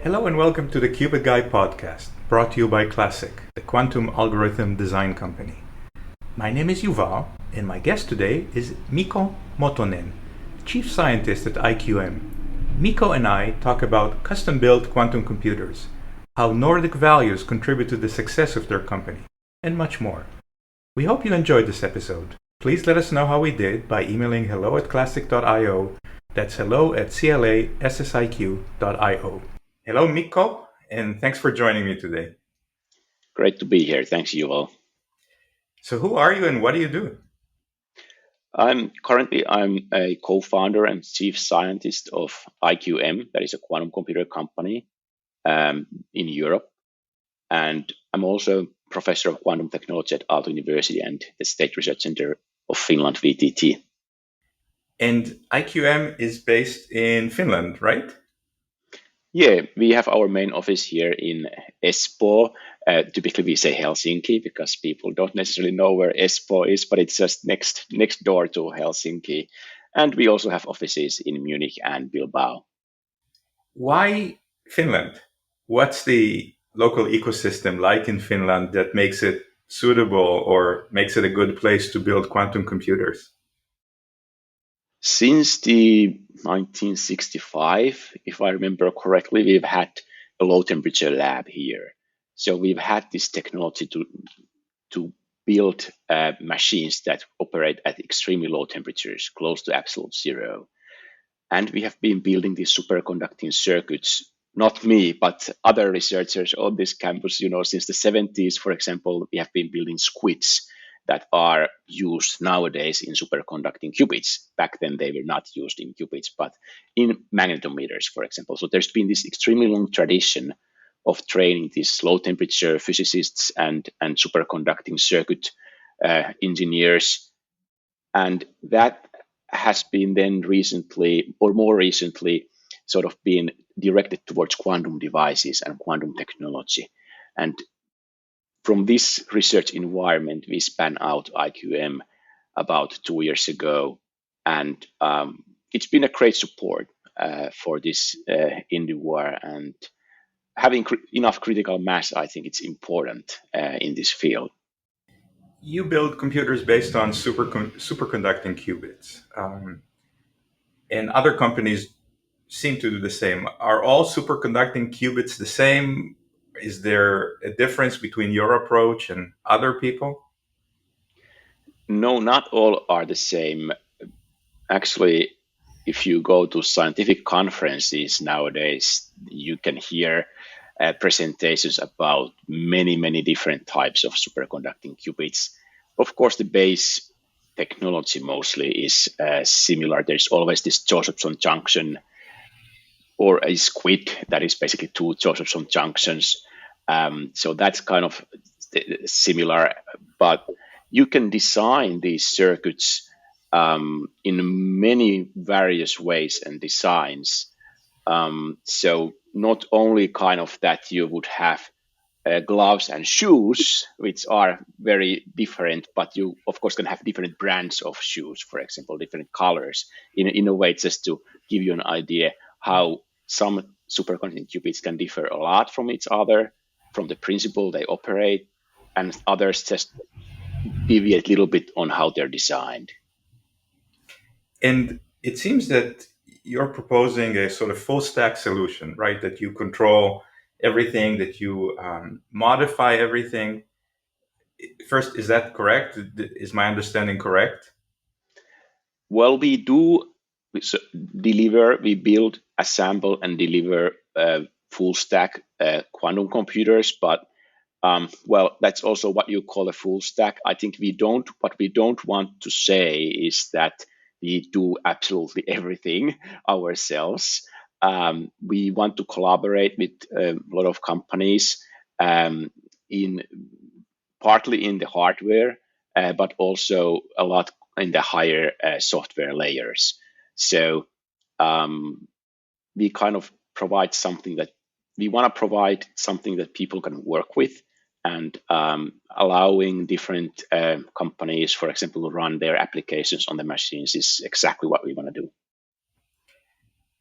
Hello and welcome to the Qubit Guy podcast, brought to you by Classiq, the quantum algorithm design company. My name is Yuval, and my guest today is Mikko Mottonen, chief scientist at IQM. Mikko and I talk about custom-built quantum computers, how Nordic values contribute to the success of their company, and much more. We hope you enjoyed this episode. Please let us know how we did by emailing hello@classiq.io. That's hello@classiq.io. Hello, Mikko, and thanks for joining me today. Great to be here. Thanks, Yuval. So who are you and what do you do? I'm a co-founder and chief scientist of IQM, that is a quantum computer company in Europe. And I'm also professor of quantum technology at Aalto University and the State Research Center of Finland, VTT. And IQM is based in Finland, right? Yeah, we have our main office here in Espoo. Typically, we say Helsinki because people don't necessarily know where Espoo is, but it's just next door to Helsinki. And we also have offices in Munich and Bilbao. Why Finland? What's the local ecosystem like in Finland that makes it suitable or makes it a good place to build quantum computers? Since the 1965, if I remember correctly, we've had a low temperature lab here. So we've had this technology to build machines that operate at extremely low temperatures, close to absolute zero. And we have been building these superconducting circuits, not me, but other researchers on this campus, since the 70s, for example, we have been building squids that are used nowadays in superconducting qubits. Back then, they were not used in qubits, but in magnetometers, for example. So there's been this extremely long tradition of training these low temperature physicists and superconducting circuit engineers. And that has been then more recently, sort of been directed towards quantum devices and quantum technology. And from this research environment, we span out IQM about 2 years ago, and it's been a great support for this endeavor. And having enough critical mass, I think it's important in this field. You build computers based on superconducting qubits, and other companies seem to do the same. Are all superconducting qubits the same? Is there a difference between your approach and other people? No, not all are the same. Actually, if you go to scientific conferences nowadays, you can hear presentations about many different types of superconducting qubits. Of course, the base technology mostly is similar. There's always this Josephson junction or a squid that is basically two Josephson junctions. So that's kind of similar, but you can design these circuits in many various ways and designs. So not only kind of that you would have gloves and shoes, which are very different, but you of course can have different brands of shoes, for example, different colors, in a way just to give you an idea how some superconducting qubits can differ a lot from each other, from the principle they operate, and others just deviate a little bit on how they're designed. And it seems that you're proposing a sort of full stack solution, right? That you control everything, that you modify everything. First, is that correct? Is my understanding correct? Well, we build, assemble, and deliver full stack quantum computers, but that's also what you call a full stack. I think what we don't want to say is that we do absolutely everything ourselves. We want to collaborate with a lot of companies partly in the hardware, but also a lot in the higher software layers. So we kind of provide something that we want to provide something that people can work with, and allowing different companies, for example, to run their applications on the machines is exactly what we want to do.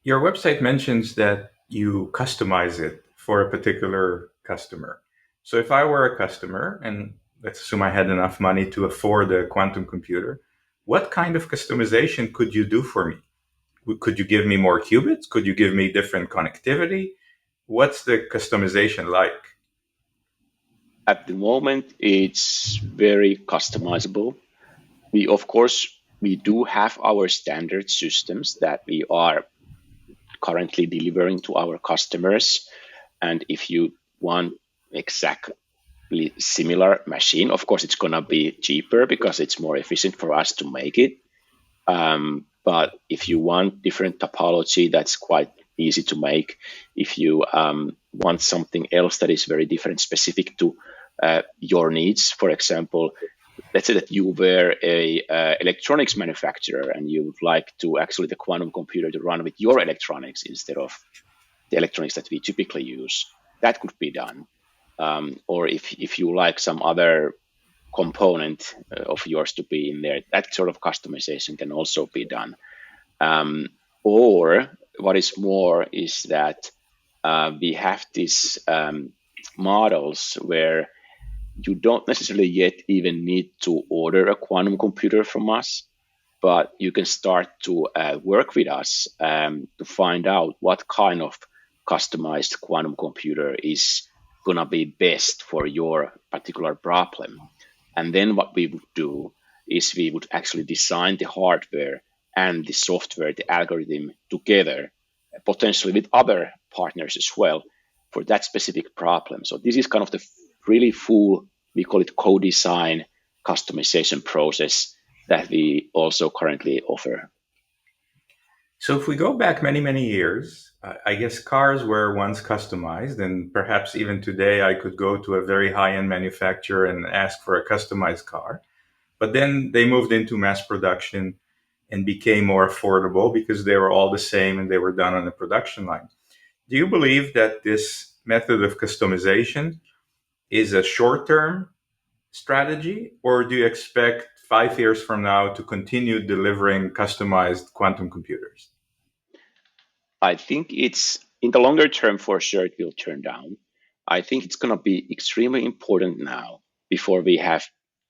Your website mentions that you customize it for a particular customer. So if I were a customer, and let's assume I had enough money to afford a quantum computer, what kind of customization could you do for me? Could you give me more qubits? Could you give me different connectivity? What's the customization like? At the moment, it's very customizable. We do have our standard systems that we are currently delivering to our customers. And if you want exactly similar machine, of course, it's going to be cheaper because it's more efficient for us to make it. But if you want different topology, that's quite easy to make. If you want something else that is very different, specific to your needs, for example, let's say that you were a electronics manufacturer and you would like to actually the quantum computer to run with your electronics instead of the electronics that we typically use, that could be done. Or if you like some other component of yours to be in there, that sort of customization can also be done. Or what is more is that we have these models where you don't necessarily yet even need to order a quantum computer from us, but you can start to work with us to find out what kind of customized quantum computer is going to be best for your particular problem. And then what we would do is we would actually design the hardware and the software, the algorithm together, potentially with other partners as well for that specific problem. So this is kind of the really full, we call it co-design customization process that we also currently offer. So if we go back many, many years, I guess cars were once customized, and perhaps even today I could go to a very high-end manufacturer and ask for a customized car. But then they moved into mass production and became more affordable because they were all the same and they were done on the production line. Do you believe that this method of customization is a short-term strategy, or do you expect 5 years from now to continue delivering customized quantum computers? I think it's in the longer term, for sure, it will turn down. I think it's going to be extremely important now before we have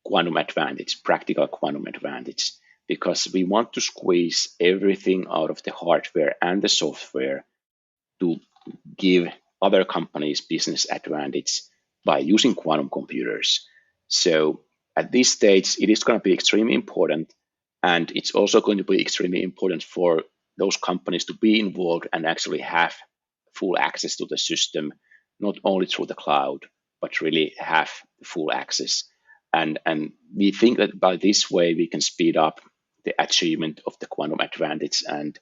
quantum advantage, practical quantum advantage, because we want to squeeze everything out of the hardware and the software to give other companies business advantage by using quantum computers. So at this stage, it is going to be extremely important. And it's also going to be extremely important for those companies to be involved and actually have full access to the system, not only through the cloud, but really have full access. And we think that by this way, we can speed up the achievement of the quantum advantage. And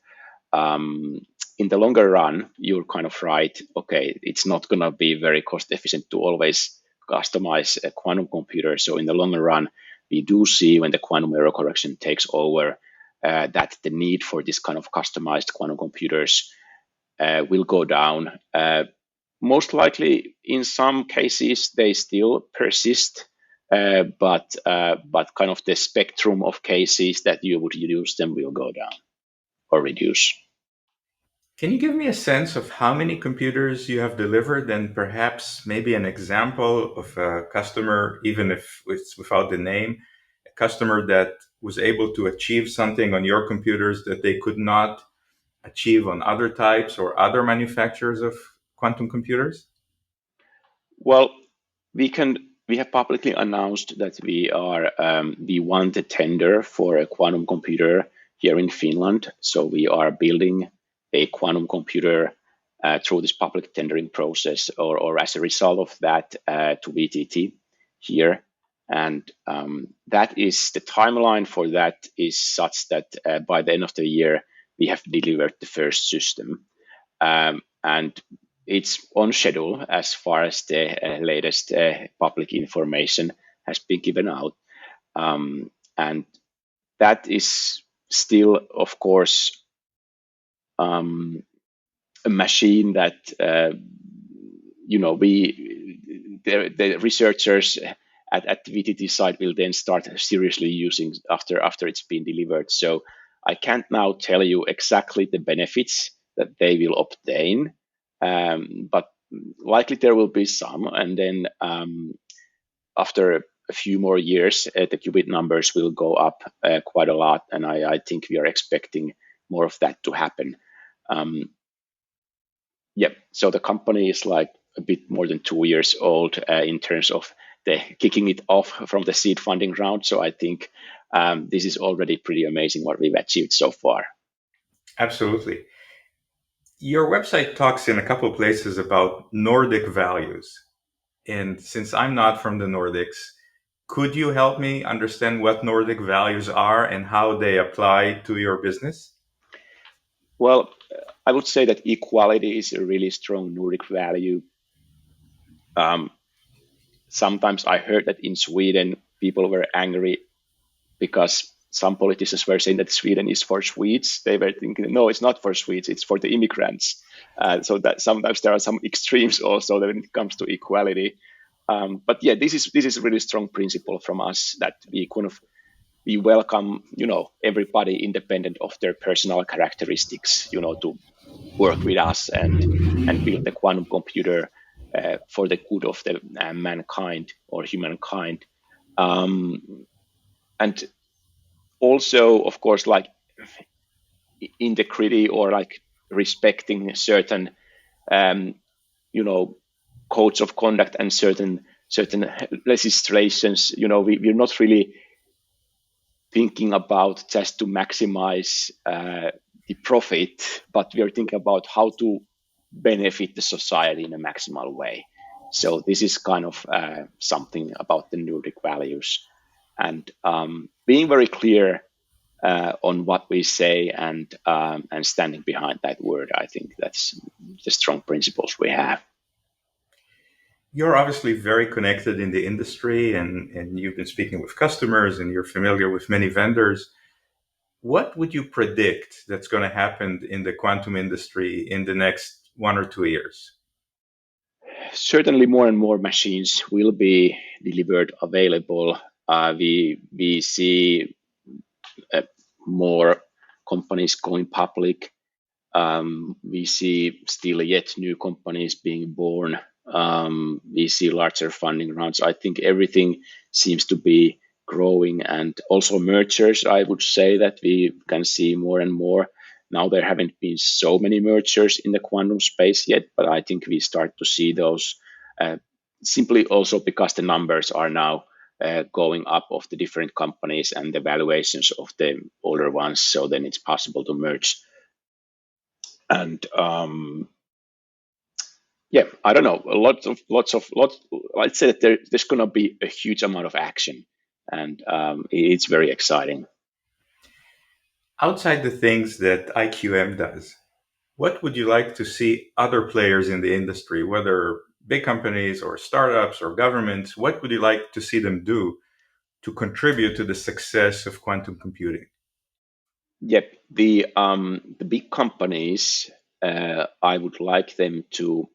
in the longer run, you're kind of right. Okay, it's not going to be very cost efficient to always customize a quantum computer. So in the longer run, we do see when the quantum error correction takes over that the need for this kind of customized quantum computers will go down. Most likely, in some cases, they still persist, but kind of the spectrum of cases that you would use them will go down or reduce. Can you give me a sense of how many computers you have delivered and perhaps maybe an example of a customer, even if it's without the name, a customer that was able to achieve something on your computers that they could not achieve on other types or other manufacturers of quantum computers? Well, we have publicly announced that we won the tender for a quantum computer here in Finland. So we are building a quantum computer through this public tendering process, or as a result of that, to VTT here. And that is the timeline for that is such that by the end of the year, we have delivered the first system. And it's on schedule as far as the latest public information has been given out. And that is still, of course, a machine that the researchers at the VTT site will then start seriously using after it's been delivered. So I can't now tell you exactly the benefits that they will obtain, but likely there will be some. And then after a few more years, the qubit numbers will go up quite a lot. And I think we are expecting more of that to happen. So the company is like a bit more than 2 years old in terms of the kicking it off from the seed funding round. So I think this is already pretty amazing what we've achieved so far. Absolutely. Your website talks in a couple of places about Nordic values. And since I'm not from the Nordics, could you help me understand what Nordic values are and how they apply to your business? Well, I would say that equality is a really strong Nordic value. Sometimes I heard that in Sweden, people were angry because some politicians were saying that Sweden is for Swedes. They were thinking, no, it's not for Swedes, it's for the immigrants. So that sometimes there are some extremes also when it comes to equality. But yeah, this is a really strong principle from us that we welcome, everybody independent of their personal characteristics, to work with us and build the quantum computer for the good of the mankind or humankind. And also, of course, like integrity or like respecting certain, codes of conduct and certain legislations. We're not really thinking about just to maximize the profit, but we are thinking about how to benefit the society in a maximal way. So this is kind of something about the Nordic values, and being very clear on what we say and standing behind that word. I think that's the strong principles we have. You're obviously very connected in the industry and you've been speaking with customers and you're familiar with many vendors. What would you predict that's going to happen in the quantum industry in the next 1 or 2 years? Certainly more and more machines will be delivered available. We see more companies going public. We see still yet new companies being born. We see larger funding rounds. I think everything seems to be growing, and also mergers. I would say that we can see more and more. Now there haven't been so many mergers in the quantum space yet, but I think we start to see those simply also because the numbers are now going up of the different companies and the valuations of the older ones. So then it's possible to merge. And I don't know, lots. I'd say that there's going to be a huge amount of action, and it's very exciting. Outside the things that IQM does, what would you like to see other players in the industry, whether big companies or startups or governments, what would you like to see them do to contribute to the success of quantum computing? Yep, the big companies, I would like them to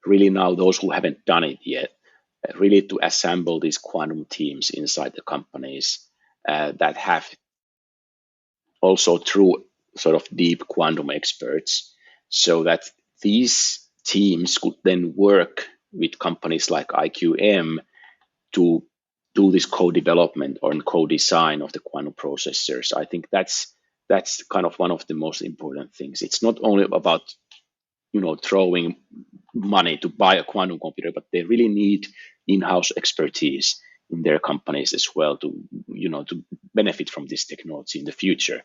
really, now those who haven't done it yet, really to assemble these quantum teams inside the companies that have also true sort of deep quantum experts, so that these teams could then work with companies like IQM to do this co-development or co-design of the quantum processors. I think that's kind of one of the most important things. It's not only about throwing money to buy a quantum computer, but they really need in-house expertise in their companies as well to benefit from this technology in the future.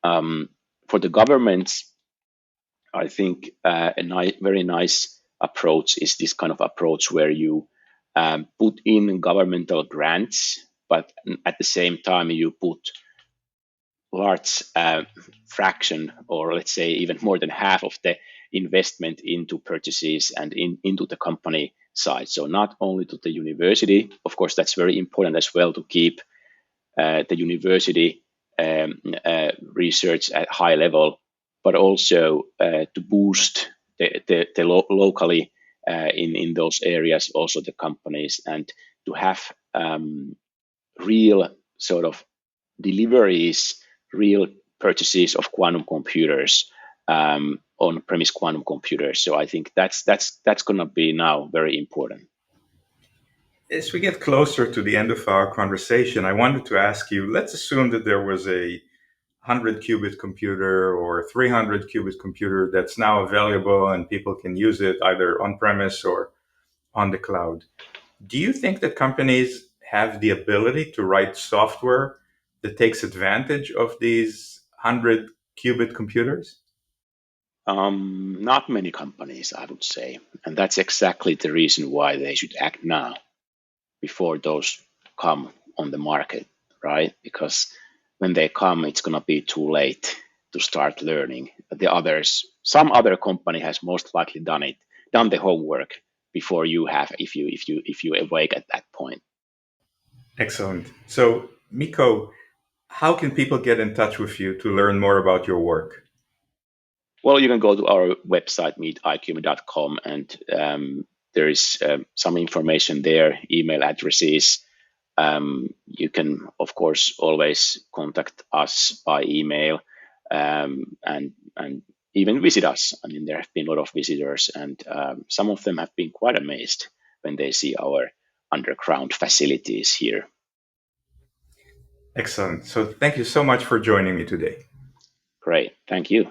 For the governments, I think very nice approach is this kind of approach where you put in governmental grants, but at the same time you put large fraction, or let's say even more than half of the investment into purchases and into the company side. So not only to the university, of course, that's very important as well to keep the university research at high level, but also to boost the locally in those areas, also the companies, and to have real sort of deliveries, real purchases of quantum computers on-premise quantum computers. So I think that's going to be now very important. As we get closer to the end of our conversation, I wanted to ask you, let's assume that there was a 100 qubit computer or 300 qubit computer that's now available and people can use it either on premise or on the cloud. Do you think that companies have the ability to write software that takes advantage of these 100 qubit computers? Not many companies, I would say. And that's exactly the reason why they should act now before those come on the market, right? Because when they come, it's going to be too late to start learning. Some other company has most likely done the homework before you have, if you awake at that point. Excellent. So, Mikko, how can people get in touch with you to learn more about your work? Well, you can go to our website, meetiqm.com, and there is some information there, email addresses. You can, of course, always contact us by email and even visit us. I mean, there have been a lot of visitors, and some of them have been quite amazed when they see our underground facilities here. Excellent. So thank you so much for joining me today. Great. Thank you.